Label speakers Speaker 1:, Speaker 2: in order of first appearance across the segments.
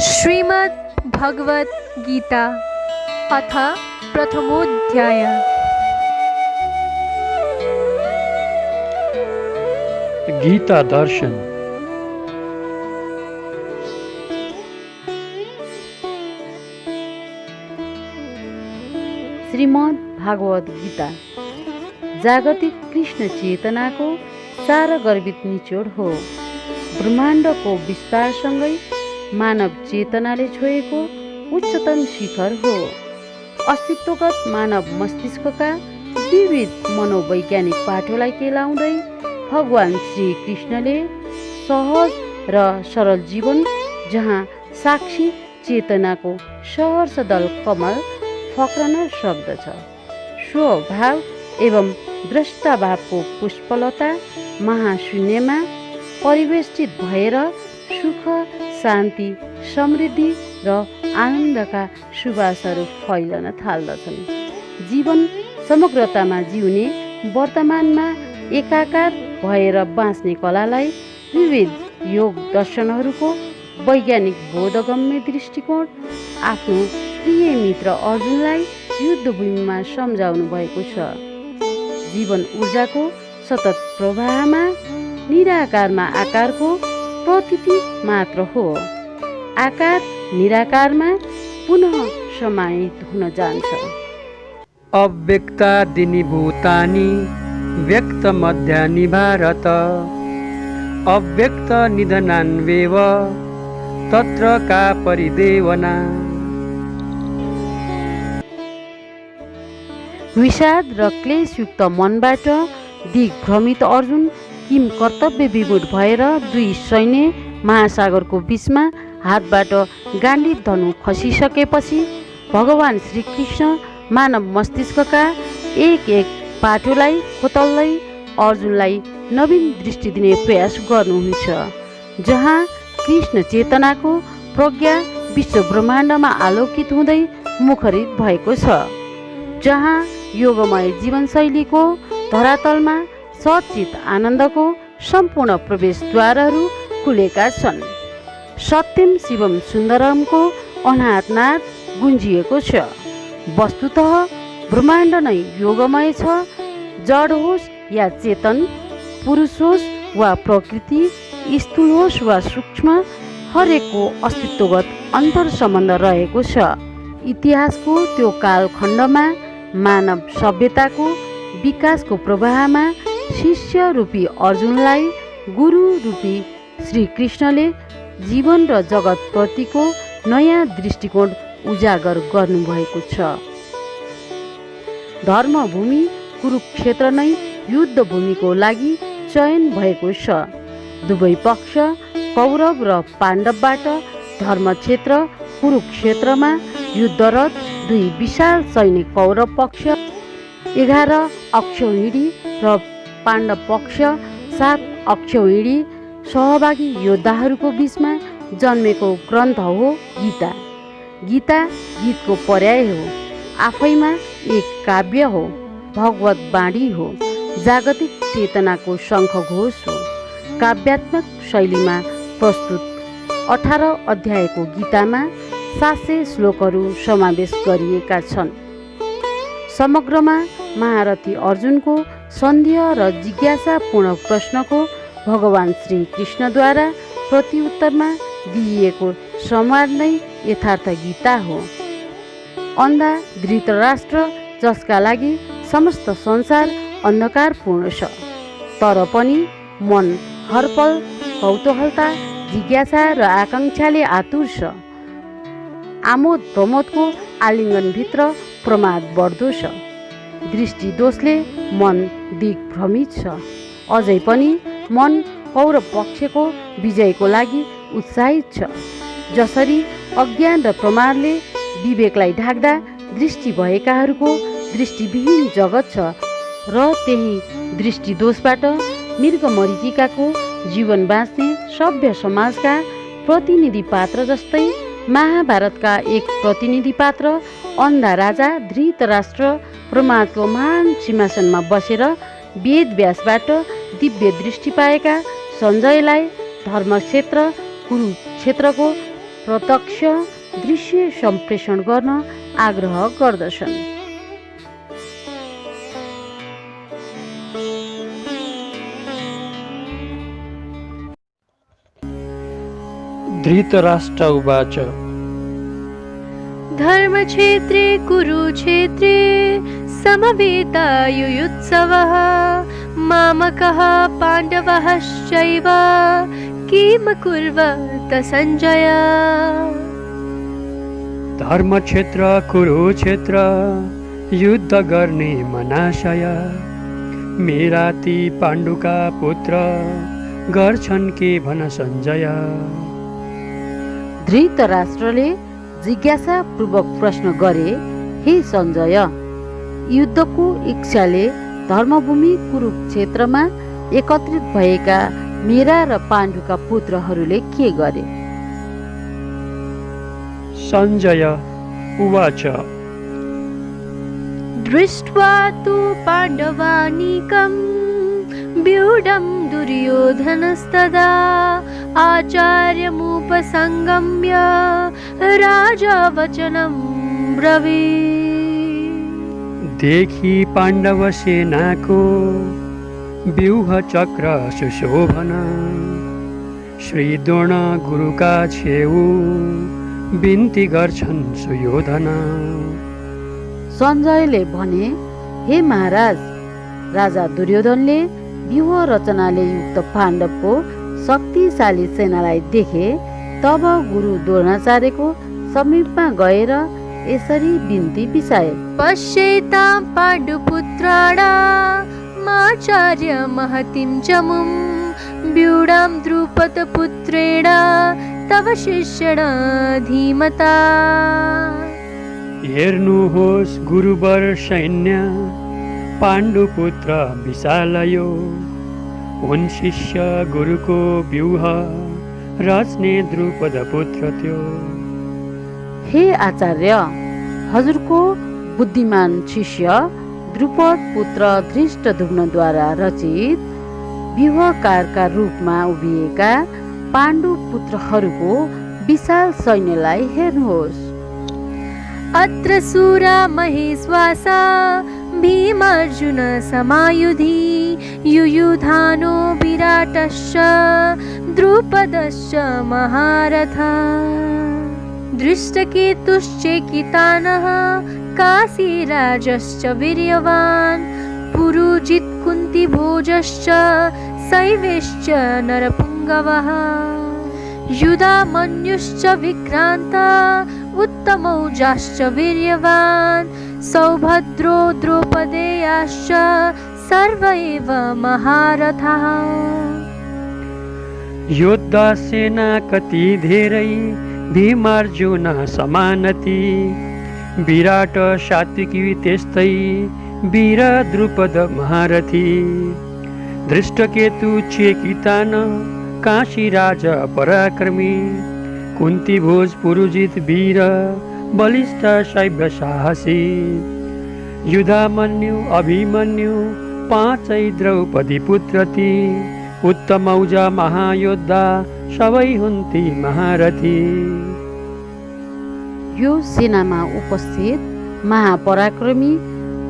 Speaker 1: श्रीमद् भगवत गीता अथ प्रथमोऽध्याय।
Speaker 2: गीता दर्शन।
Speaker 3: श्रीमद् भागवत गीता जागतिक कृष्ण चेतनाको सार गर्भित निचोड हो। ब्रह्माण्डको विस्तारसँगै मानव चेतनाले छोएको उच्चतम शिखर हो। अस्तित्वगत मानव मस्तिष्कका विविध मनोवैज्ञानिक पाठोलाई केलाउँदै भगवान श्री कृष्णले सहज र सरल जीवन जहाँ साक्षी चेतनाको सहर्षदल कमल फक्रन सक्दछ, स्वभाव एवं दृष्टाभावको पुष्पलता महाशून्यमा परिवेष्टित भएर सुख, शान्ति, समृद्धि र आनन्दका सुवासहरू फैलन थाल्दछन्। जीवन समग्रतामा जिउने, वर्तमानमा एकाकार भएर बाँच्ने कलालाई विविध योग दर्शनहरूको वैज्ञानिक बोधगम्य दृष्टिकोण आफ्नो प्रिय मित्र अर्जुनलाई युद्धभूमिमा सम्झाउनु भएको छ। जीवन ऊर्जाको सतत प्रवाहमा निराकारमा आकारको प्रतीति मात्र हो। आकार निराकारमा पुनः समाहित हुन जान्छ।
Speaker 2: अव्यक्तादीनि भूतानि व्यक्त मध्यानि भारत, अव्यक्त निधनान्वेव तत्र का परिदेवना।
Speaker 3: विषाद र क्लेशयुक्त मनबाट दिग्भ्रमित अर्जुन किम कर्तव्य विमूढ भएर दुई सैन्य महासागरको बीचमा हातबाट गाण्डीव धनु खसिसकेपछि भगवान श्रीकृष्ण मानव मस्तिष्कका एक एक पाटोलाई खोतल्दै अर्जुनलाई नवीन दृष्टि दिने प्रयास गर्नुहुन्छ। जहाँ कृष्ण चेतनाको प्रज्ञा विश्व ब्रह्माण्डमा आलोकित हुँदै मुखरित भएको छ, जहाँ योगमय जीवनशैलीको धरातलमा सचित आनन्दको सम्पूर्ण प्रवेशद्वारहरू खुलेका छन्। सत्यम शिवम सुन्दरमको अनाहतनाद गुन्जिएको छ। वस्तुतः ब्रह्माण्ड नै योगमय छ। जड होस् या चेतन, पुरुष होस् वा प्रकृति, स्थूल होस् वा सूक्ष्म, हरेकको अस्तित्वगत अन्तर सम्बन्ध रहेको छ। इतिहासको त्यो कालखण्डमा मानव सभ्यताको विकासको प्रवाहमा शिष्य रूपी अर्जुनलाई गुरु रूपी श्री कृष्णले जीवन र जगत प्रतिको नयाँ दृष्टिकोण उजागर गर्नुभएको छ। धर्मभूमि कुरुक्षेत्र नै युद्धभूमिको लागि चयन भएको छ। दुवै पक्ष कौरव र पाण्डवबाट धर्मक्षेत्र कुरुक्षेत्रमा युद्धरत दुई विशाल सैनिक कौरव पक्ष 11 अक्षौहिणी र पाण्डव पक्ष 7 अक्षौहिणी सहभागी योद्धाहरूको बीचमा जन्मेको ग्रन्थ हो गीता। गीता गीतको पर्याय हो, आफैमा एक काव्य हो, भगवत वाणी हो, जागतिक चेतनाको शङ्खघोष हो। काव्यात्मक शैलीमा प्रस्तुत 18 अध्यायको गीतामा 700 श्लोकहरू समावेश गरिएका छन्। समग्रमा महारथी अर्जुनको सन्देह र जिज्ञासापूर्ण प्रश्नको भगवान श्री कृष्णद्वारा प्रत्युत्तरमा दिइएको संवाद नै यथार्थ गीता हो। अन्धा धृतराष्ट्र, जसका लागि समस्त संसार अन्धकारपूर्ण छ, तर पनि मन हरपल कौतूहलता, जिज्ञासा र आकाङ्क्षाले आतुर छ। आमोद प्रमोदको आलिङ्गनभित्र प्रमाद बढ्दो छ। दृष्टि दोषले मन दिग्भ्रमित छ। अझै पनि मन कौरव पक्षको विजयको लागि उत्साहित छ। जसरी अज्ञान र प्रमादले विवेकलाई ढाक्दा दृष्टि भएकाहरूको दृष्टिविहीन जगत छ र त्यही दृष्टिदोषबाट मृगमरीचिकाको जीवन बाँच्ने सभ्य समाजका प्रतिनिधि पात्र जस्तै महाभारतका एक प्रतिनिधि पात्र अन्धा राजा धृतराष्ट्र प्रमादको महान सिंहासनमा बसेर वेद व्यासबाट दिव्य दृष्टि पाएका सञ्जयलाई धर्मक्षेत्र कुरुक्षेत्रको प्रत्यक्ष दृश्य सम्प्रेषण गर्न आग्रह गर्दछन्।
Speaker 2: धृतराष्ट्र उवाच
Speaker 1: धर्मक्षेत्रे कुरुक्षेत्रे समवेतायुयुत्सवः मामकः पाण्डवश्चैव किमकुर्वत सञ्जय।
Speaker 2: धर्मक्षेत्र कुरुक्षेत्र युद्ध गर्ने मनाशय मेरा ती पाण्डुका पुत्र गर्छन् के भन सञ्जय।
Speaker 3: धृतराष्ट्रले जिज्ञासापूर्वक प्रश्न गरे, हे सञ्जय, युद्धको इच्छाले धर्मभूमि कुरुक्षेत्रमा एकत्रित भएका मेरा र पाण्डुका पुत्रहरूले के गरे?
Speaker 2: सञ्जय उवाच
Speaker 1: दृष्ट्वा तु पाण्डवानीकं व्यूढं दुर्योधनस्तदा आचार्यमुपसंगम्य राजा वचनं ब्रवीत्।
Speaker 2: देखि पाण्डव सेनाको व्यूह चक्र सुशोभन श्री द्रोण गुरुका छेउ बिन्ती गर्छन् सुयोधन।
Speaker 3: सञ्जयले भने, हे महाराज, राजा दुर्योधनले व्यूह रचनाले युक्त पाण्डवको शक्तिशाली सेनालाई देखे तब गुरु द्रोणाचार्यको समीपमा गएर यसरी बिन्ती बिसाए,
Speaker 1: पश्येतां पाण्डुपुत्राणामाचार्य महतीं चमुं व्यूढां द्रुपदपुत्रेण तव शिष्येण धीमता।
Speaker 2: हेर्नुहोस् गुरुवर सैन्य पाण्डुपुत्र विशालयो हुन् शिष्य गुरुको व्यूह रच्ने द्रुपद पुत्र त्यो।
Speaker 3: हे आचार्य, हजुरको बुद्धिमान शिष्य द्रुपद पुत्र धृष्टद्युम्नद्वारा रचित व्यूहकारका रूपमा उभिएका पाण्डु पुत्रहरूको विशाल सैन्यलाई हेर्नुहोस्।
Speaker 1: अत्र सूरा महेश्वासा भीमार्जुन समायुधि युयुधानो विराटश्च द्रुपदश्च महारथा दृष्टकेतुश्चेकितानः काशीराजश्च वीर्यवान् पुरुजित् कुन्तिभोजश्च शैवेश्च नरपुङ्गवः युधामन्युश्च विक्रान्ता उत्तमौजाश्च वीर्यवान् सौभद्रो द्रौपदेयाश्च सर्व एव महारथाः।
Speaker 2: योद्धा सेना कति धेरै भीमार्जुन समानति विराट सात्विकी त्यस्तै वीर द्रुपद महारथी धृष्टकेतु चेकितान काशीराज पराक्रमी कुन्तीभोज पुरुजित वीर बलिष्ठ शैव साहसी युधामन्यु अभिमन्यु पाँचै द्रौपदी पुत्रती उत्तमौजा महायोद्धा सबै हुन्ती महारथी।
Speaker 3: यो सेनामा उपस्थित महापराक्रमी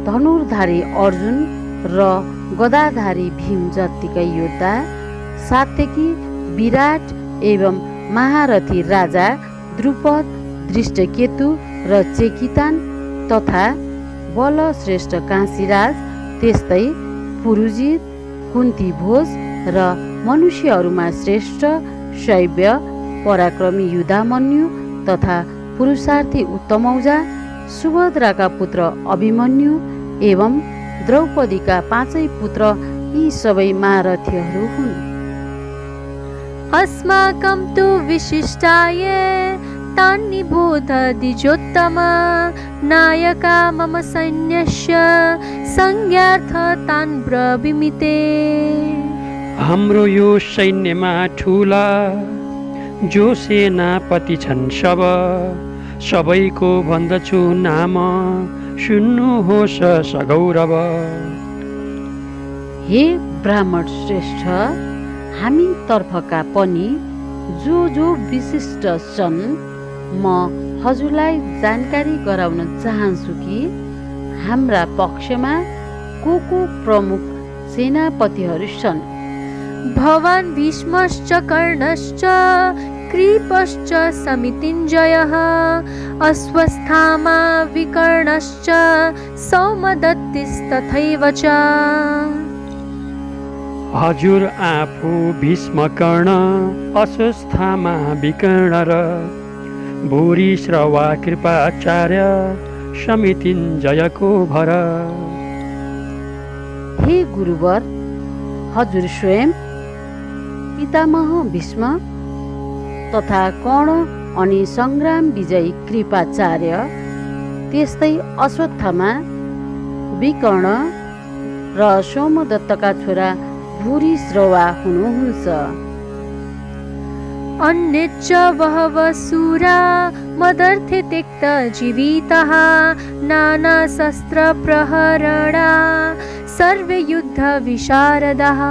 Speaker 3: धनुर्धारी अर्जुन र गदाधारी भीम जत्तिकै योद्धा सात्यकी विराट एवं महारथी राजा द्रुपद दृष्टकेतु र चेकितान तथा बलश्रेष्ठ काशीराज त्यस्तै पुरुजित कुन्तीभोज र मनुष्यहरूमा श्रेष्ठ शैव्य पराक्रमी युधामन्यु तथा पुरुषार्थी उत्तमौजा सुभद्राका पुत्र अभिमन्यु एवं द्रौपदीका पाँचै पुत्र यी सबै महारथीहरू हुन्।
Speaker 1: अस्माकं तु विशिष्टाय तान्निबोध द्विजोत्तमा नायका मम सैन्यस्य संज्ञार्थ तान् ब्रवीमिते।
Speaker 2: हाम्रो यो सैन्यमा ठुला जो सेनापति छन् सबैको भन्दछु नाम सुन्नुहोस् सगौरव।
Speaker 3: हे ब्राह्मण श्रेष्ठ, हामी तर्फका पनि जो विशिष्ट छन् म हजुरलाई जानकारी गराउन चाहन्छु कि हाम्रा पक्षमा को प्रमुख सेनापतिहरू छन्।
Speaker 1: भवान् भीष्मश्च कर्णश्च कृपश्च समितिञ्जयः अश्वस्थामा विकर्णश्च सौमदत्तिस्तथैव च।
Speaker 2: हजुर आफू भीष्म कर्ण अश्वस्थामा विकर्ण र भूरिश्रवा कृपाचार्य समितिञ्जयको भर।
Speaker 3: हे गुरुवर, हजुर स्वयं पितामह भीष्म तथा कर्ण अनि सङ्ग्राम विजयी कृपाचार्य, त्यस्तै अश्वत्थामा विकर्ण र सोमदत्तका छोरा भूरिश्रवा हुनुहुन्छ।
Speaker 1: अन्यच्च बहवः शूरा मदर्थे त्यक्तजीविताः नानाशस्त्रप्रहरणा सर्वे युद्धविशारदाः।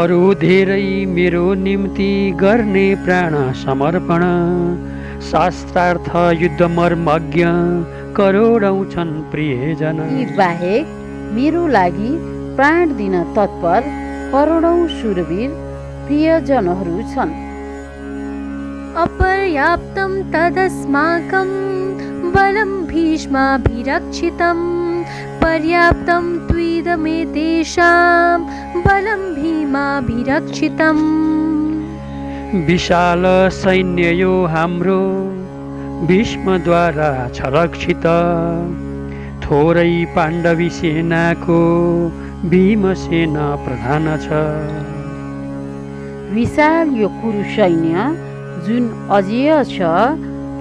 Speaker 2: अरू धेरै मेरो निम्ति गर्ने प्राण समर्पण शास्त्रार्थ युद्ध मर्मज्ञ करोडौँ छन् प्रियजन।
Speaker 3: यी बाहेक मेरो लागि प्राण दिन तत्पर करोडौँ शूरवीर प्रियजनहरू छन्।
Speaker 1: अपर्याप्तं तदस्माकं बलं भीष्माभिरक्षितं पर्याप्तं त्विदमेतेषां बलं भीमाभिरक्षितम्।
Speaker 2: विशाल सैन्य यो हाम्रो भीष्मद्वारा छ रक्षित थोरै पाण्डवी सेनाको भीमसेना प्रधान छ।
Speaker 3: विशाल यो कुरु सैन्य जुन अजेय छ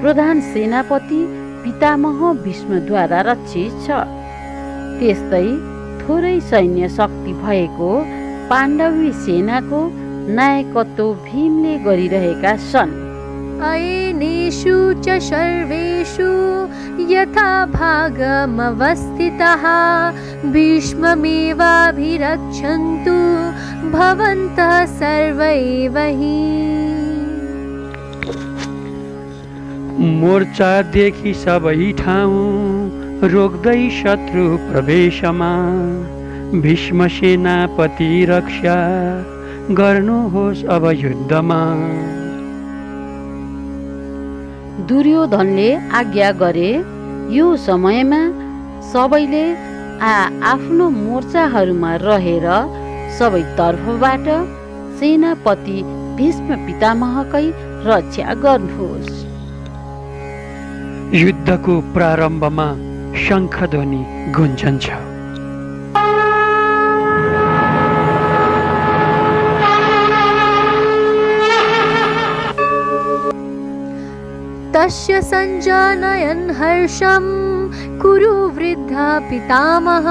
Speaker 3: प्रधान सेनापति पितामह भीष्मद्वारा रक्षित छ। त्यस्तै थोरै सैन्य शक्ति भएको पाण्डवी सेनाको नायकत्व भीमले गरिरहेका छन्।
Speaker 1: अयनेषु च सर्वेषु यथा भागमवस्थितः भीष्ममेवाभिरक्षन्तु भवन्तः सर्व एव हि।
Speaker 2: मोर्चादेखि सबै ठाउँ रोक्दै शत्रु प्रवेशमा भीष्म सेनापति रक्षा गर्नुहोस् अब युद्धमा।
Speaker 3: दुर्योधनले आज्ञा गरे यो समयमा सबैले आफ्नो मोर्चाहरूमा रहेर सबै तर्फबाट सेनापति भीष्म पितामहकै रक्षा गर्नुहोस्।
Speaker 2: युद्धको प्रारम्भमा शङ्खध्वनि गुन्जन्छ।
Speaker 1: तस्य सञ्जानयन् हर्षं कुरु वृद्धा पितामह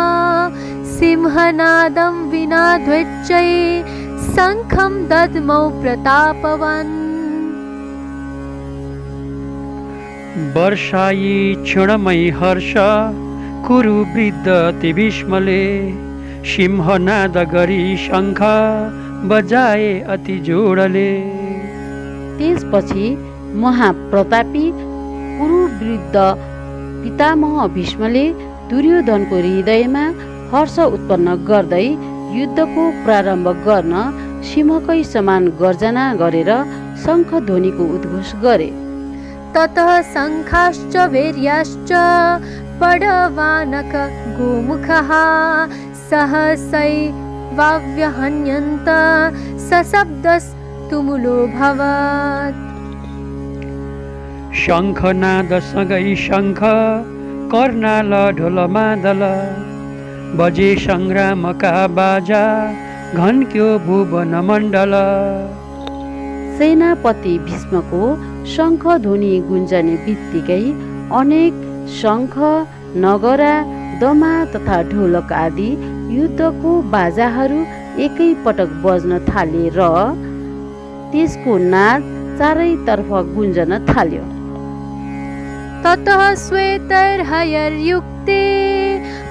Speaker 1: सिंहनादं विनाद्वच्चै शङ्खं दद्मौ प्रतापवान्।
Speaker 2: वर्षायी क्षणमयी हर्ष कुरु वृद्ध ति भीष्मले सिंहनाद गरी शङ्ख बजाए अति जोडले।
Speaker 3: त्यसपछि महाप्रतापी कुरु वृद्ध पितामह भीष्मले दुर्योधनको हृदयमा हर्ष उत्पन्न गर्दै युद्धको प्रारम्भ गर्न सिंहकै समान गर्जना गरेर शङ्खध्वनिको उद्घोष गरे।
Speaker 1: ततः शङ्खाश्च वीर्याश्च पडवानक गोमुखः सहसैवाव्यहन्यन्त सशब्दस्तुमुलोऽभवत्।
Speaker 2: शङ्खनादसँगै शङ्ख कर्णाल ढोल मादल बजे सङ्ग्रामका बाजा घन्क्यो भुवन मण्डल।
Speaker 3: सेनापति भीष्मको शङ्खध्वनि गुन्जने बित्तिकै अनेक शङ्ख नगरा दमा तथा ढोलक आदि युद्धको बाजाहरू एकै पटक बज्न थाले र त्यसको नाद चारैतर्फ गुन्जन थाल्यो।
Speaker 1: ततः श्वेतैर्हयर्युक्ते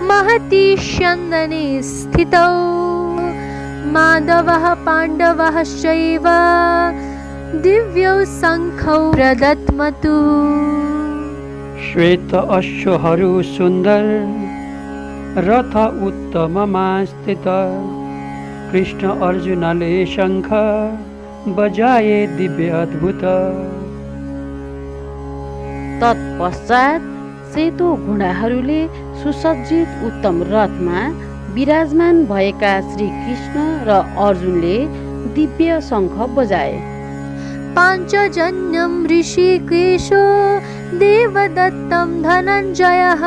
Speaker 1: महती स्यन्दने स्थितौ माधवः पाण्डवश्चैव दिव्यौ शङ्खौ प्रदत्मतु
Speaker 2: श्वेत अश्वहरू सुन्दर रथ उत्तममा स्थित कृष्ण अर्जुनले शङ्ख बजाए दिव्य अद्भुत
Speaker 3: तत्पश्चात सेतो घोडाहरूले सुसज्जित उत्तम रथमा विराजमान भएका श्री कृष्ण र अर्जुनले दिव्य शङ्ख बजाए।
Speaker 1: पाञ्चजन्यं ऋषिकेशो देवदत्तं धनञ्जयः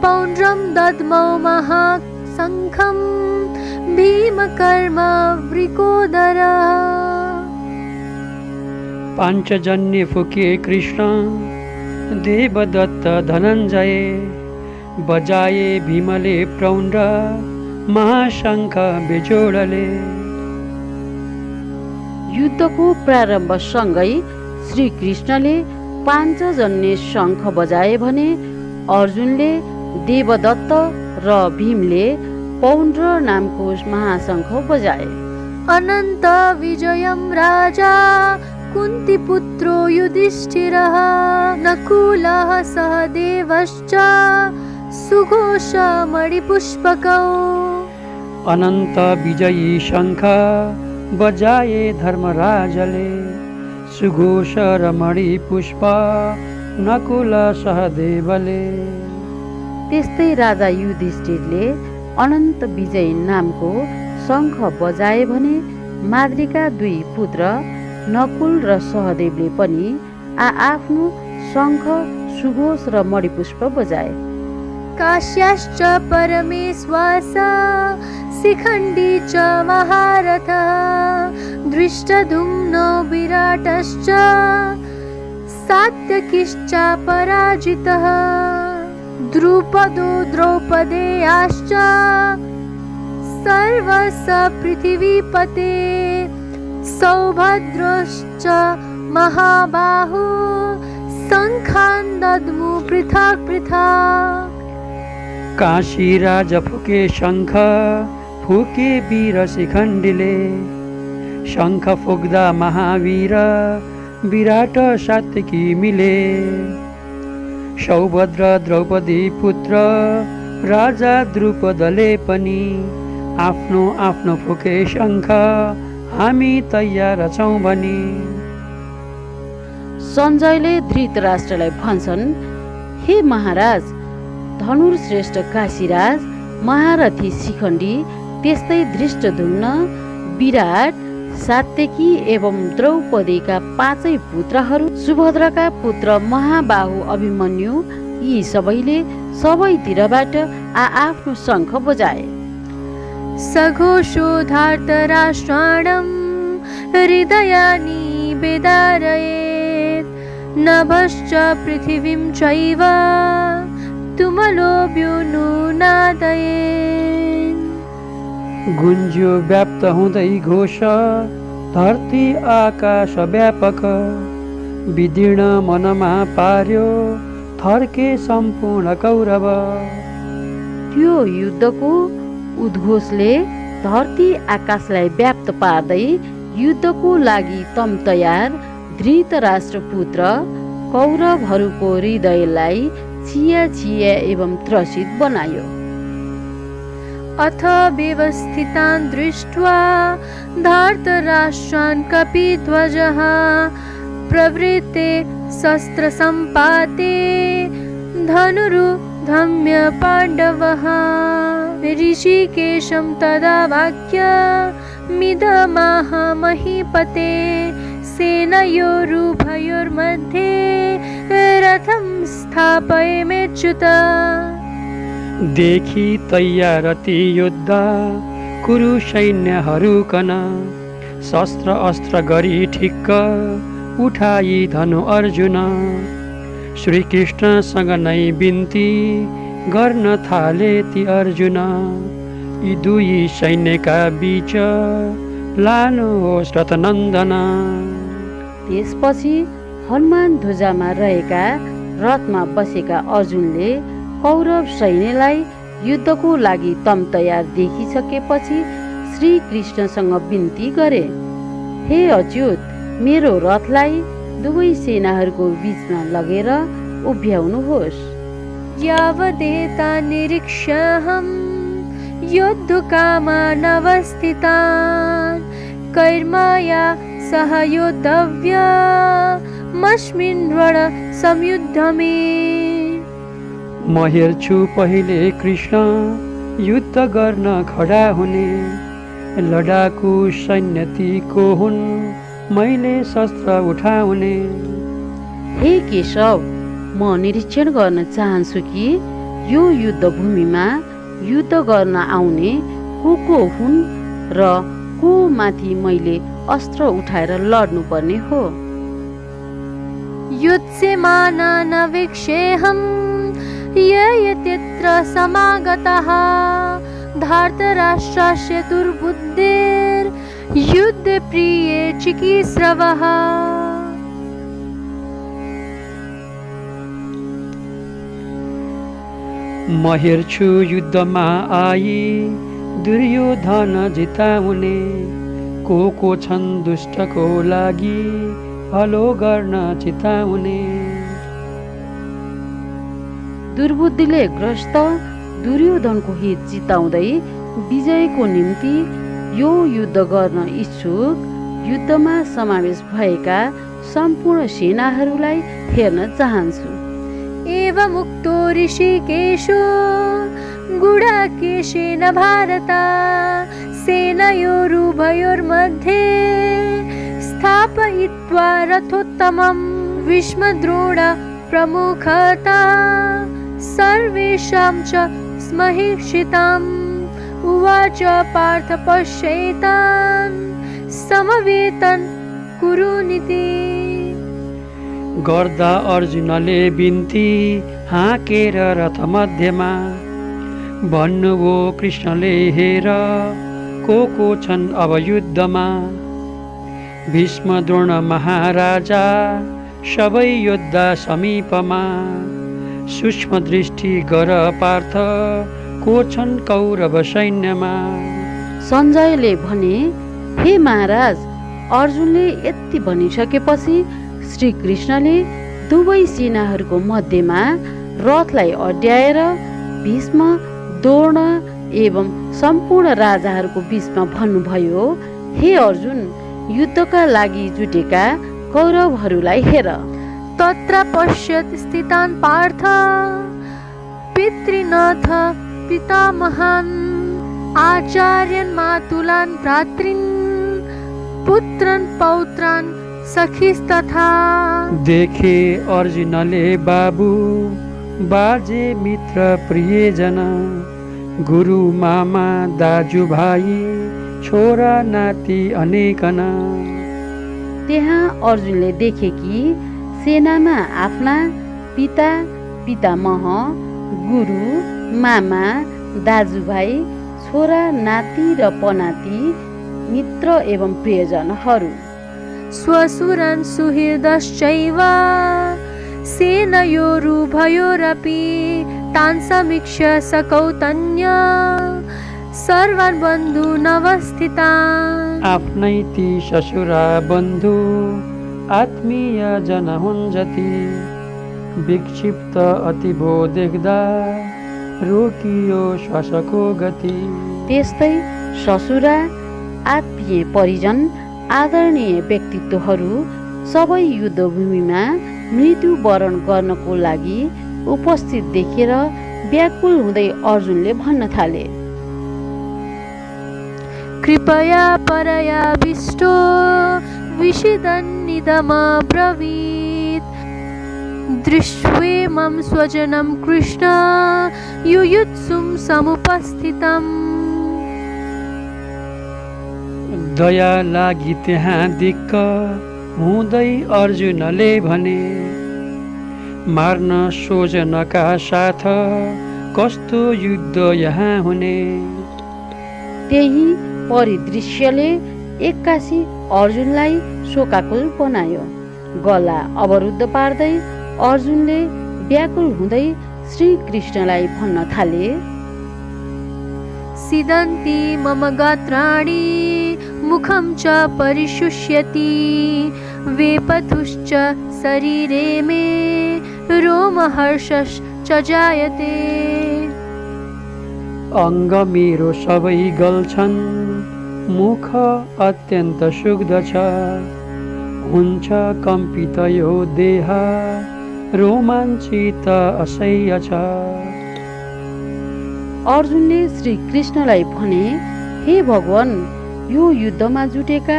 Speaker 1: पौण्ड्रं दद्मौ महाशङ्खं भीमकर्म वृकोदरः।
Speaker 2: पाञ्चजन्य फुके कृष्ण देवदत्त धनञ्जय बजाए भीमले प्रौण्ड महाशङ्ख बेजोडले।
Speaker 3: युद्धको प्रारम्भसँगै श्री कृष्णले पाञ्चजन्य शङ्ख बजाए भने अर्जुनले देवदत्त र भीमले पौण्ड्र नामको महाशङ्ख बजाए।
Speaker 1: अनन्त विजयं राजा कुन्तीपुत्रो युधिष्ठिरः नकुलः सहदेवश्च सुघोषमणिपुष्पकौ।
Speaker 2: अनन्त विजयी शङ्ख बजाए धर्मराजले सुघोष र मणिपुष्प नकुल सहदेवले।
Speaker 3: त्यस्तै राजा युधिष्ठिरले अनन्त विजय नामको शङ्ख बजाए भने माद्रीका दुई पुत्र नकुल र सहदेवले पनि आफ्नो शङ्ख सुघोष र मणिपुष्प बजाए।
Speaker 1: काश्याश्च परमेश्वास शिखण्डी च महारथः दृष्टद्युम्नो विराटश्च सात्यकिश्च पराजितः द्रुपदो द्रौपदेयाश्च सर्वस पृथिवीपते सौभद्रश्च महाबाहु शङ्खान् दद्मु पृथक् पृथक्।
Speaker 2: काशी राज फुके शङ्ख फुके वीर शिखण्डीले शङ्ख फुक्दा महावीर विराट सात्यकी मिले। सौभद्र द्रौपदी पुत्र राजा द्रुपदले पनि आफ्नो आफ्नो फुके शङ्ख हामी तयार छौँ भनी।
Speaker 3: सञ्जयले धृतराष्ट्रलाई भन्छन्, हे महाराज, धनुर्श्रेष्ठ काशीराज महारथी शिखण्डी त्यस्तै धृष्टद्युम्न विराट सात्यकी एवं द्रौपदीका पाँचै पुत्रहरू सुभद्रका पुत्र महाबाहु अभिमन्यु यी सबैले सबैतिरबाट आफ्नो शङ्ख बजाए।
Speaker 1: सघोषो धार्तराष्ट्राणं हृदयानि वेदारयेत् नभश्च पृथिवीं चैव तुमलोऽभ्युनु नादयेन्।
Speaker 2: गुन्ज्यो व्याप्त हुँदै घोष धरती आकाश व्यापक विदीर्ण मनमा पार्यो थर्के सम्पूर्ण कौरव।
Speaker 3: त्यो युद्धको उद्घोषले धरती आकाशलाई व्याप्त पार्दै युद्धको लागि तम तयार धृतराष्ट्र पुत्र कौरवहरूको हृदयलाई छिया छिया एवं त्रसित बनायो।
Speaker 1: अथ व्यवस्थितान् दृष्ट्वा धार्तराष्ट्रान् कपिध्वजः प्रवृत्ते शस्त्रसम्पाते धनुरुधम्य पाण्डवः ऋषिकेशं तदा वाक्यमिदमाह महीपते सेनयोरुभयोर्मध्ये रथं स्थापयमेच्युत।
Speaker 2: देखि तयार ती योद्धा कुरु सैन्यहरूकन शस्त्र अस्त्र गरी ठिक्क उठाई धनु अर्जुन श्रीकृष्णसँग नै बिन्ती गर्न थाले ती अर्जुन यी दुई सैन्यका बीच लानुहोस् रथनन्दन।
Speaker 3: त्यसपछि हनुमान ध्वजामा रहेका रथमा बसेका अर्जुनले कौरव सैन्यलाई युद्धको लागि तम तयार देखिसकेपछि श्री कृष्णसँग बिन्ती गरे, हे अच्युत, मेरो रथलाई दुवै सेनाहरूको बीचमा लगेर उभ्याउनुहोस्।
Speaker 1: यावदेता निरीक्ष्यहं योद्धुकामानवस्थितान् कैर्मया सह योद्धव्यमस्मिन् रणसंयुद्धमे।
Speaker 2: म हेर्छु पहिले कृष्ण युद्ध गर्न खडा हुने, लडाकु सैन्य ती को हुन् मैले शस्त्र उठाउने।
Speaker 3: हे केशव, म निरीक्षण गर्न चाहन्छु कि यो युद्ध भूमिमा युद्ध गर्न आउने को हुन् र को माथि मैले अस्त्र उठाएर लड्नुपर्ने हो।
Speaker 1: युत्स्यमानानवीक्षेऽहं ये यत्र समागताः धार्तराष्ट्रस्य दुर्बुद्धेर्युद्धे प्रिये चिकीस्रवः।
Speaker 2: म हेर्छु युद्धमा आई दुर्योधन जिताउने, को छन् दुष्टको लागि भलो गर्न चिताउने।
Speaker 3: दुर्बुद्धिले ग्रस्त दुर्योधनको हित जिताउँदै विजयको निम्ति यो युद्ध गर्न इच्छुक युद्धमा समावेश भएका सम्पूर्ण सेनाहरूलाई हेर्न चाहन्छु।
Speaker 1: एवमुक्तो ऋषिकेशो गुडाकेशेन भारत सेनयोरुभयोर्मध्ये स्थापयित्वा रथोत्तमं भीष्मद्रोण प्रमुखता सर्वेषां च स्महीक्षिताम्। उवाच पार्थ पश्येतान् समवेतन् कुरुनिति।
Speaker 2: गर्दा अर्जुनले बिन्ती हाँकेर रथ मध्यमा, भन्नुभयो कृष्णले हेर को छन् अब युद्धमा। भीष्म द्रोण महाराजा सबै योद्धा समीपमा, सूक्ष्म दृष्टि गर पार्थ को छन् कौरव सैन्यमा।
Speaker 3: सञ्जयले भने, हे महाराज, अर्जुनले यति भनिसकेपछि श्री कृष्णले दुवै सेनाहरूको मध्यमा रथलाई अड्याएर भीष्म द्रोण एवं सम्पूर्ण राजाहरूको बीचमा भन्नुभयो, हे अर्जुन, युद्धका लागि जुटेका कौरवहरूलाई हेर।
Speaker 1: तत्र पश्यत् स्थितान् पार्थ पितृनाथ पितामहान् आचार्यान् मातुलान् भ्रातॄन् पुत्रान् पौत्रान् सखीस्तथा।
Speaker 2: देखे अर्जुनले बाबु बाजे मित्र प्रियजन, गुरु मामा दाजुभाइ छोरा नाति अनेकन।
Speaker 3: त्यहाँ अर्जुनले देखे कि सेनामा आफ्ना पिता पितामह, गुरु मामा दाजुभाइ छोरा नाति र पनाति मित्र एवं प्रियजनहरू,
Speaker 1: स्वसुरान् सुहृदश्चैव सेनयोरुभयोरपि तान् समीक्ष्य सकौतन्य सर्वान् बन्धूनवस्थितान्।
Speaker 2: आफ्नै ती ससुरा बन्धु आत्मीय जन हुन् जति, विक्षिप्त अति भो देख्दा रोकियो श्वासको गति।
Speaker 3: त्यस्तै ससुरा आत्मीय परिजन आदरणीय व्यक्तित्वहरू सबै युद्धभूमिमा मृत्यु वरण गर्नको लागि उपस्थित देखेर व्याकुल हुँदै अर्जुनले भन्न थाले,
Speaker 1: कृपया परयाविष्टो विषिदन्निदमब्रवीत् दृष्ट्वेमं स्वजनं कृष्ण युयुत्सुं समुपस्थितम्।
Speaker 2: दया लागि त्यहाँ दिक्क हुँदै अर्जुनले भने, मार्न सोजनका साथ कस्तो युद्ध यहाँ हुने।
Speaker 3: त्यही परिदृश्यले एक्कासी अर्जुनलाई शोकाकुल बनायो। गला अवरुद्ध पार्दै अर्जुनले व्याकुल हुँदै श्री कृष्णलाई भन्न थाले,
Speaker 1: सिदन्ति मम गात्राणि मुखं च परिशुष्यति वेपथुश्च शरीरे मे रोमहर्षश्च जायते।
Speaker 2: अङ्ग मेरो सबै गल्छन् मुख अत्यन्त सुग्दछ हुन्छ कम्पित यो देह रोमाञ्चित असह्य छ।
Speaker 3: अर्जुनले श्री कृष्णलाई भने, हे भगवान, यो युद्धमा जुटेका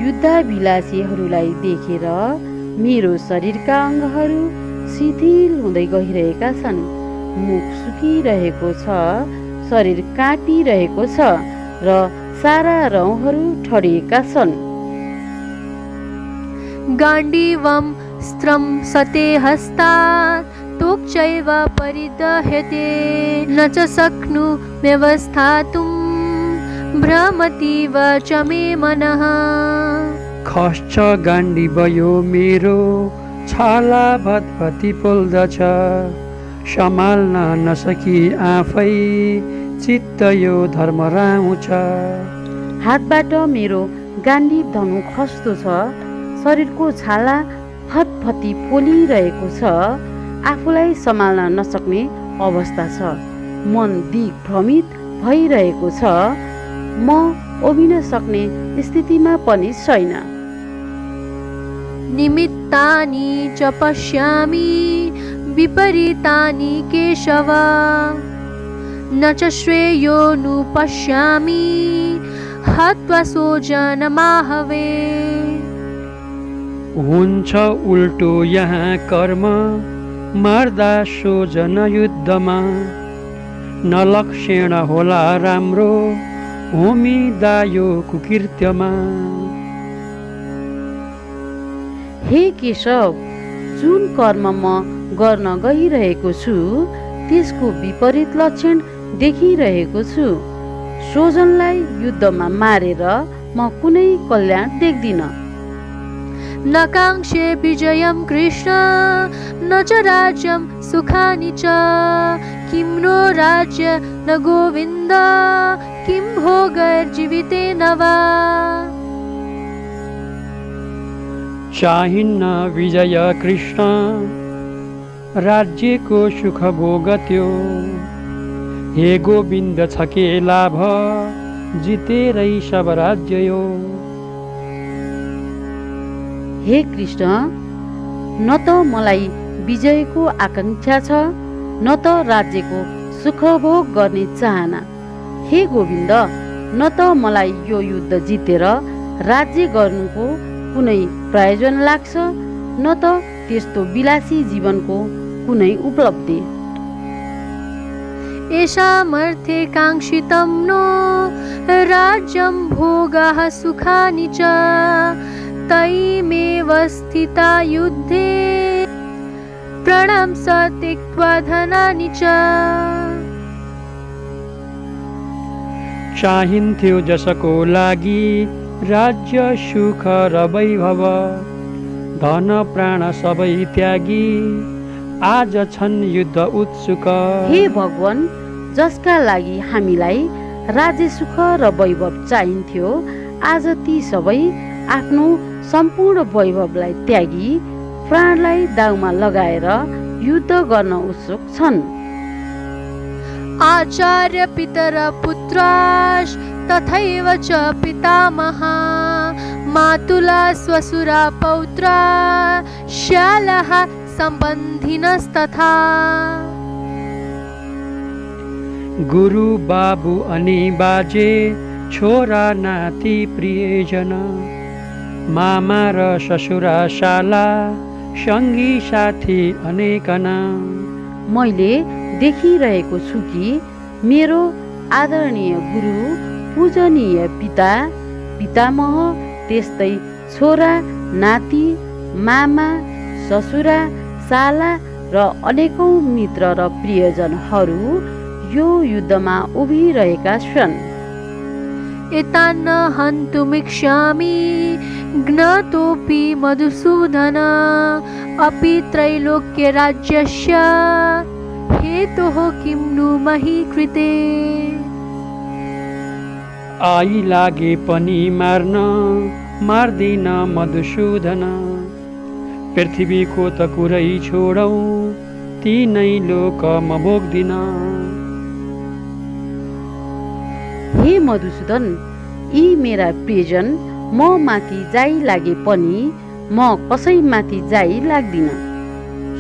Speaker 3: युद्धाभिलाषीहरूलाई देखेर मेरो शरीरका अङ्गहरू शिथिल हुँदै गइरहेका छन्, मुख सुकिरहेको छ, शरीर काँपिरहेको छ र सारा रौँहरू ठडिएका छन्।
Speaker 1: गाण्डीवं स्त्रं सते हस्तात् तोक्चैव परिदह्यते न च शक्नु व्यवस्थातुं भ्रमतीव च मे मनः।
Speaker 2: खस्छ गाण्डीवयो मेरो छाला भतभती पोल्दछ सम्हाल्न नसकी आफै चित्त यो धर्म राउँछ।
Speaker 3: हातबाट मेरो गाण्डीव धनु खस्दो छ, शरीरको छाला फतफती पोलिरहेको छ, आफूलाई सम्हाल्न नसक्ने अवस्था छ, मन दिग्भ्रमित भइरहेको छ, म उभिन सक्ने स्थितिमा पनि छैन।
Speaker 1: निमित्तानि च पश्यामि विपरीतानि केशव न च श्रेयोनु पश्यामि हत्वा स्वजनमाहवे।
Speaker 2: हुन्छ उल्टो यहाँ कर्म मर्दा स्वजन युद्धमा नलक्षण होला राम्रो होमिदा यो कुकृत्यमा।
Speaker 3: हे केशव, जुन कर्म म गर्न गइरहेको छु त्यसको विपरीत लक्षण देखिरहेको छु। स्वजनलाई युद्धमा मारेर म कुनै कल्याण देख्दिन।
Speaker 1: न काङ्क्षे विजयं कृष्ण न च राज्यं सुखानि च किं नो राज्य न गोविन्द किं भोगैर्जीवितेन वा।
Speaker 2: चाहिन्न विजय कृष्ण राज्यको सुख भोगत्यो हे गोविन्द छ के लाभ जितेरै सब राज्य यो।
Speaker 3: हे कृष्ण, न त मलाई विजयको आकाङ्क्षा छ न त राज्यको सुखभोग गर्ने चाहना। हे गोविन्द, न त मलाई यो युद्ध जितेर राज्य गर्नुको कुनै प्रयोजन लाग्छ न त त्यस्तो विलासी जीवनको कुनै उपलब्धि।
Speaker 1: येषामर्थे काङ्क्षितं नो राज्यं भोगाः सुखानि च तैमेव स्थिता युद्धे प्राणं स त्यक्त्वा धनानि च।
Speaker 2: चाहिन्थ्यो जसको लागि राज्य सुख र वैभव धन प्राण सबै त्यागी आज छन् युद्ध उत्सुक।
Speaker 3: हे भगवान, जसका लागि हामीलाई राज्य सुख र वैभव चाहिन्थ्यो आज ती सबै आफ्नो सम्पूर्ण वैभवलाई त्यागी प्राणलाई दाउमा लगाएर युद्ध गर्न उत्सुक छन्।
Speaker 1: आचार्य पितर पुत्राश तथैव च पितामहा मातुला स्वसुरा पौत्रा श्यालः सम्बन्धिनस्तथा।
Speaker 2: गुरु बाबु अनि बाजे छोरा नाति प्रियजन मामा र ससुरा शाला सङ्गी साथी अनेकना।
Speaker 3: मैले देखिरहेको छु कि मेरो आदरणीय गुरु, पूजनीय पिता पितामह, त्यस्तै छोरा नाति मामा ससुरा साला र अनेकौं मित्र र प्रियजनहरू यो युद्धमा उभिरहेका छन्।
Speaker 1: एतान्न हन्तुमिच्छामि ज्ञातोऽपि मधुसूदन अपि त्रैलोक्य राज्यस्य हेतोः किं नु मही कृते।
Speaker 2: आई लागे पनि मार्न मार्दिन मधुसूदन। पृथ्वीको त कुरै छोडौँ तीनै लोक म भोग्दिन।
Speaker 3: हे मधुसूदन, यी मेरा प्रियजन म माथि जाइ लागे पनि म कसैमाथि जाइ लाग्दिन।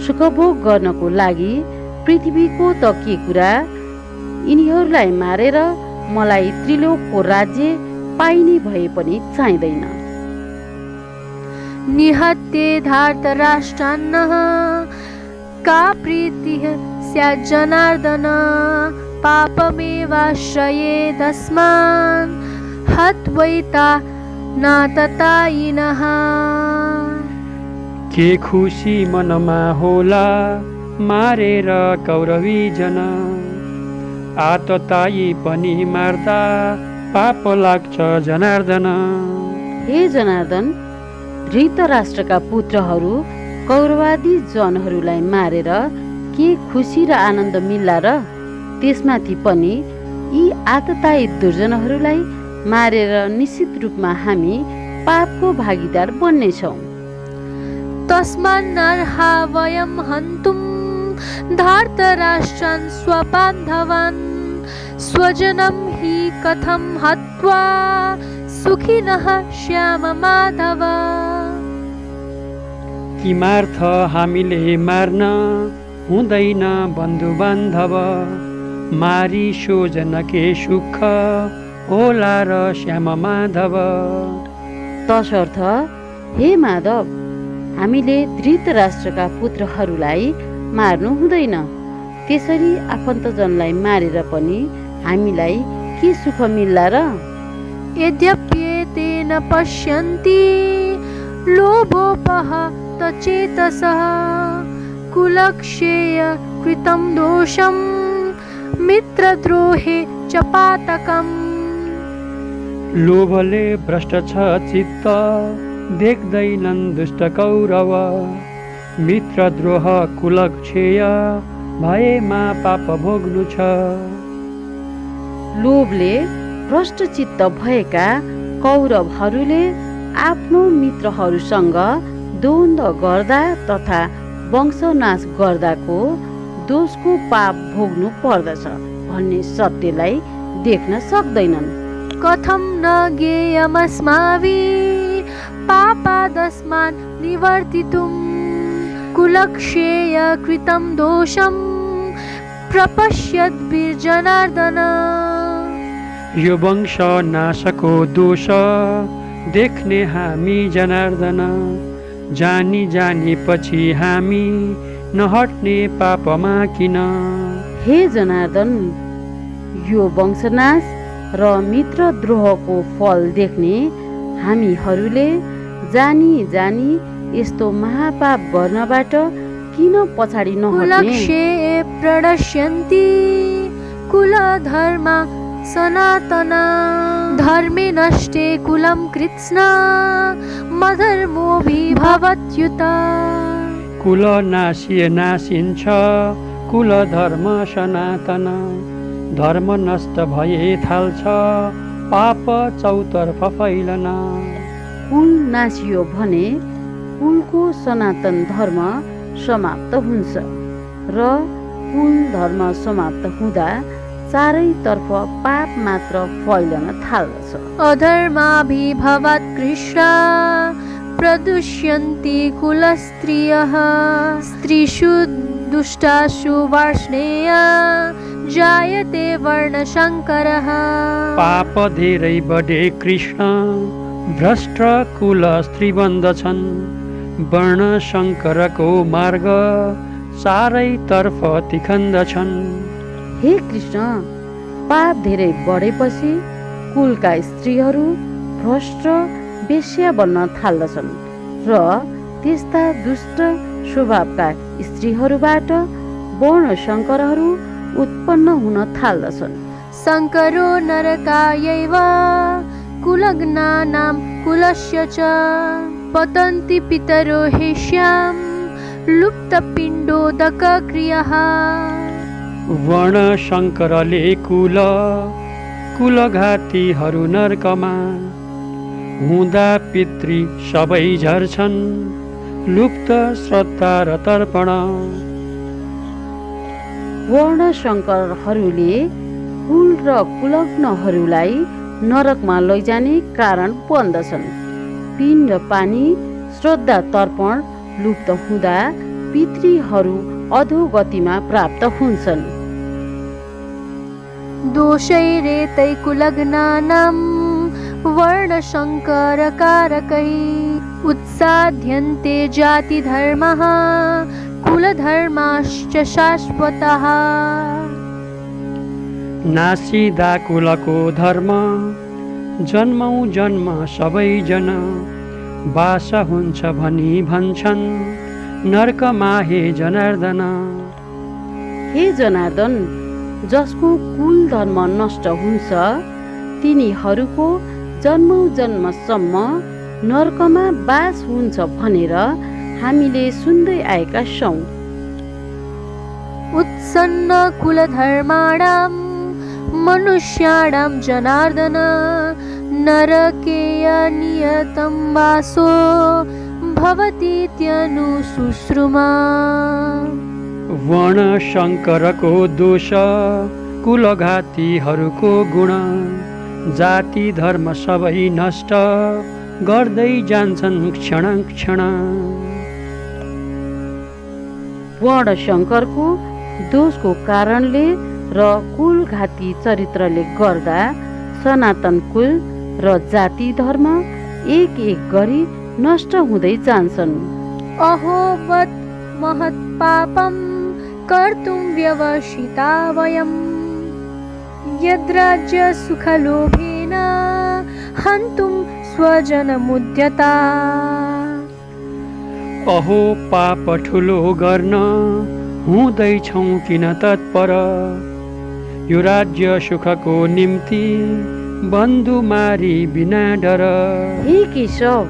Speaker 3: सुखभोग गर्नको लागि पृथ्वीको त के कुरा, यिनीहरूलाई मारेर मलाई त्रिलोकको राज्य पाइने भए पनि चाहिँदैन।
Speaker 1: निहत्ते धार्तराष्ट्रान्नः का प्रीतिः स्यात् जनार्दन। पापमेवाश्रयेदस्मान् हत्वैता नाततायिनः।
Speaker 2: के खुसी मनमा होला मारेर कौरवी जन। आततायी पनि मार्दा पाप लाग्छ जनार्दन।
Speaker 3: हे जनार्दन, धृतराष्ट्रका पुत्रहरू कौरवादी जनहरूलाई मारेर के खुसी र आनन्द मिल्ला र? त्यसमाथि पनि यी आततायी दुर्जनहरूलाई मारेर निश्चित रूपमा हामी पापको भागीदार बन्नेछौँ।
Speaker 1: तस्मान्नर्हा वयं हन्तुं धार्तराष्ट्रान् स्वबान्धवान्। स्वजनं हि कथं हत्वा सुखिनः श्याम माधव।
Speaker 2: किमार्थ हामीले मार्न हुँदैन बन्धु बान्धव। मारी स्वजन के सुख होला र श्याम माधव।
Speaker 3: तसर्थ हे माधव, हामीले धृतराष्ट्रका पुत्रहरूलाई मार्नु हुँदैन। त्यसरी आफन्तजनलाई मारेर पनि हामीलाई के सुख मिल्ला र?
Speaker 1: यद्यप्येते न पश्यन्ति लोभोपह चेतसः। कुलक्षेय कृतं दोषं मित्रद्रोहे च पातकम्।
Speaker 2: लोभले भ्रष्ट छ चित्त देख्दैनन् दुष्ट कौरव। मित्रद्रोह कुलक्षेय भएमा पाप भोग्नु छ।
Speaker 3: लोभले भ्रष्ट चित्त भएका कौरवहरूले आफ्नो मित्रहरूसँग द्वन्द्व गर्दा तथा वंशनाश गर्दाको दोषको पाप भोग्नु पर्दछ भन्ने सत्यलाई देख्न सक्दैनन्।
Speaker 1: कथं न ज्ञेयमस्माभिः पापादस्मान् निवर्तितुं। कुलक्षेय कृतं दोषं प्रपश्यद्भिर्जनार्दन।
Speaker 2: यो वंश नाशको दोष देख्ने हामी जनार्दन। जानी जानी पछि हामी नहट्ने पापमा किन।
Speaker 3: हे जनार्दन, यो वंशनाश र मित्रद्रोहको फल देख्ने हामीहरूले जानी जानी यस्तो महापाप गर्नबाट किन पछाडि नहट्ने।
Speaker 1: कुलक्षेये प्रणश्यन्ति कुलधर्म सनातन। धर्मे नष्टे कुलं कृत्स्न मधर्मोऽभिभवत्युत।
Speaker 2: कुल नाशिए नाशिन्छ कुल धर्म सनातन। धर्म नष्ट भए थाल्छ पाप चौतर्फ फैलन।
Speaker 3: कुल नासियो भने कुलको सनातन धर्म समाप्त हुन्छ र कुल धर्म समाप्त हुँदा चारैतर्फ पाप मात्र फैलन थाल्दछ।
Speaker 1: अधर्माभिभवात् कृष्णा प्रदुष्यन्ति कुलस्त्रियः। स्त्रीषु दुष्टासु वार्ष्णेया जायते वर्णशङ्करः।
Speaker 2: पाप धेरै बढे कृष्ण भ्रष्ट कुल स्त्री बन्दछन्। वर्ण शङ्करको मार्ग चारैतर्फ तिखन्दछन्।
Speaker 3: हे कृष्ण, पाप धेरै बढेपछि कुलका स्त्रीहरू भ्रष्ट वेश्या बन्न थाल्दछन् र त्यस्ता दुष्ट स्वभावका स्त्रीहरूबाट वर्ण शङ्करहरू उत्पन्न हुन थाल्दछन्।
Speaker 1: शङ्करो नरकायैव कुलग्नानां कुलस्य च। पतन्ति पितरो हेष्यां लुप्तपिण्डोदकक्रियः।
Speaker 2: वर्ण शङ्करले कुल कुलघातीहरू नर्कमा हुँदा पितृ सबै झर्छन् लुप्त श्रद्धा र तर्पण।
Speaker 3: वर्णशङ्करहरूले कुल र कुलग्नहरूलाई नरकमा लैजाने कारण बन्दछन्। पिण्ड पानी श्रद्धा तर्पण लुप्त हुँदा पितृहरू अधोगतिमा प्राप्त हुन्छन्।
Speaker 1: दोषैरेतै कुलग्नानां वर्णशङ्करकारकै उत्साद्यन्ते जातिधर्मः कुलधर्माश्च शाश्वतः।
Speaker 2: नासिदा कुलको धर्म जन्मौँ जन्म सबैजना बास हुन्छ भनी भन्छन् नर्कमा हे जनार्दन।
Speaker 3: हे जनार्दन, जसको कुल धर्म नष्ट हुन्छ तिनीहरूको जन्मौँ जन्मसम्म नर्कमा बास हुन्छ भनेर हामीले सुन्दै आएका छौँ।
Speaker 1: उत्सन्न कुलधर्माणां मनुष्याणां जनार्दन नरकेय नियतं वासो भवतीत्यनुशुश्रुमा।
Speaker 2: वर्णशङ्करको दोष कुलघातीहरूको गुण जाति धर्म सबै नष्ट गर्दै जान्छन् क्षण क्षण।
Speaker 3: वर्णशङ्करको दोषको कारणले र कुलघाती चरित्रले गर्दा सनातन कुल र जाति धर्म एक एक गरी नष्ट हुँदै जान्छन्।
Speaker 1: अहो वत् महत् पापं कर्तुं व्यवसिता वयं यद्राज्य सुखलोभेन हन्तुं स्वजनमुद्यता।
Speaker 2: अहो पाप ठुलो गर्न हुँदैछौँ किन तत्पर यो राज्य सुखको निम्ति बन्धु मारी बिना डर।
Speaker 3: हे केशव,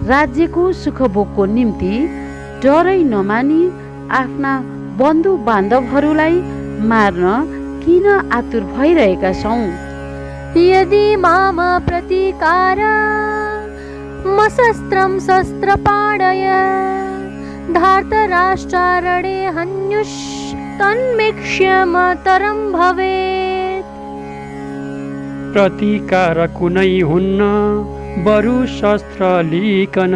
Speaker 3: राज्यको सुख भोगको निम्ति डरै नमानी आफ्ना बन्धु बान्धवहरूलाई मार्न किन आतुर भइरहेका छौँ?
Speaker 1: यदि माम प्रतीकार मशस्त्रं शस्त्रपाणय धार्तराष्ट्रारणे हन्युस्तन्मे क्षमतरं भवेत्।
Speaker 2: प्रतिकार कुनै हुन्न बरु शस्त्र लिकन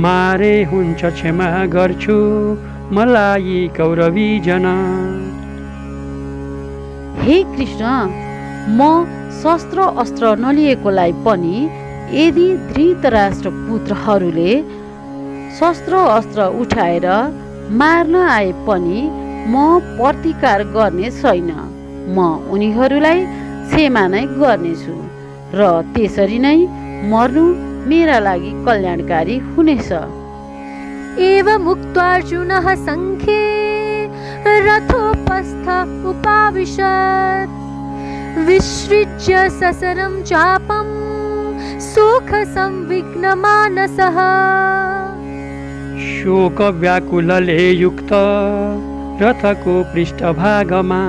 Speaker 2: मारे हुन्छ क्षमा गर्छु मलाई कौरवी जना।
Speaker 3: हे कृष्ण, म शस्त्र अस्त्र नलिएकोलाई पनि यदि धृतराष्ट्र पुत्रहरूले शस्त्र अस्त्र उठाएर मार्न आए पनि म प्रतिकार गर्ने छैन। म उनीहरूलाई क्षमा नै गर्नेछु र त्यसरी नै मर्नु मेरा लागि कल्याणकारी हुनेछ।
Speaker 1: एवमुक्त्वा अर्जुनः सङ्ख्ये रथोपस्थ उपाविशत् विसृज्य ससरं चापं शोकसंविघ्नमानसः।
Speaker 2: शोकव्याकुलले युक्त रथको पृष्ठभागमा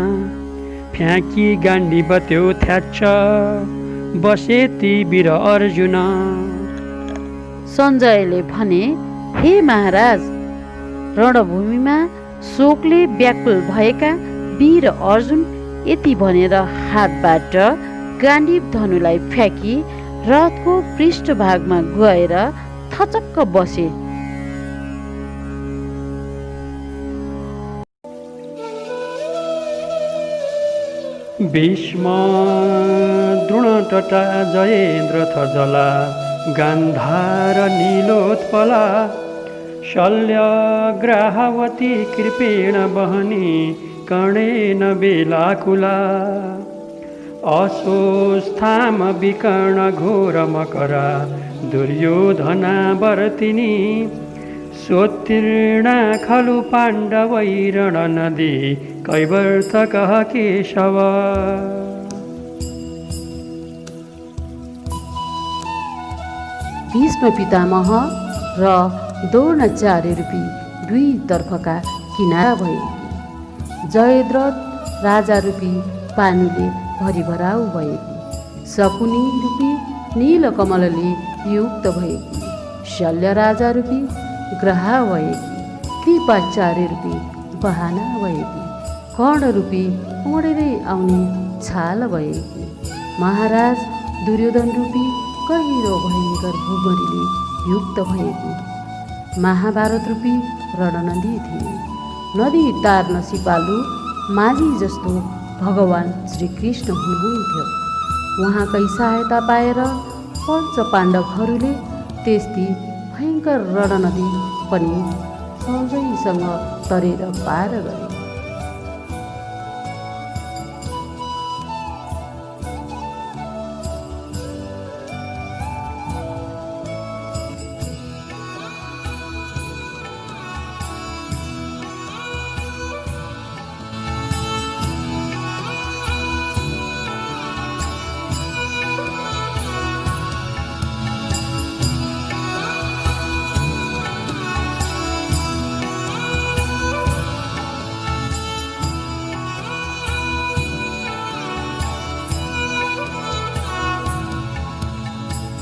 Speaker 2: फ्याँकी गाण्डीव त्यो थ्याच्छ बसे ती वीर अर्जुन।
Speaker 3: सञ्जयले भने, हे महाराज, रणभूमिमा शोकले व्याकुल भएका वीर अर्जुन यति भनेर हातबाट गाण्डीव धनुलाई फ्याँकी रथको पृष्ठभागमा गएर थचक्क बसे।
Speaker 2: भीष्म द्रोणतटा जयेन्द्र थजला गान्धार नीलोत्पला शल्य ग्राहवती कृपेण बहनी कर्णेन बेलाकुला अशोस्थाम विकर्ण घोर मकरा दुर्योधना वर्तिनी सोत्तीर्णा खलु पाण्डवैरण नदी कैवर्तकः केशव।
Speaker 3: भीष्म पितामह र द्रोणाचार्य रूपी दुई तर्फका किनारा भए। जयद्रथ राजा रूपी पानीले भरिभराउ भएकी, शकुनी रूपी नीलकमलले युक्त भएकी, शल्यराजा रूपी ग्रह भएकी, कृपाचार्य रूपी बहाना भएकी, कर्ण रूपी उडेरै आउने छाल भएकी, महाराज दुर्योधन रूपी गहिरो भयङ्कर भूमरीले युक्त भएकी, महाभारत रूपी रणनदी थिए। नदी तार्न सिपालु माझी जस्तो भगवान श्रीकृष्ण हुनुहुन्थ्यो। उहाँकै सहायता पाएर पञ्च पाण्डवहरूले त्यस्ती भयङ्कर रणनदी पनि सहजैसँग तरेर पार गरे।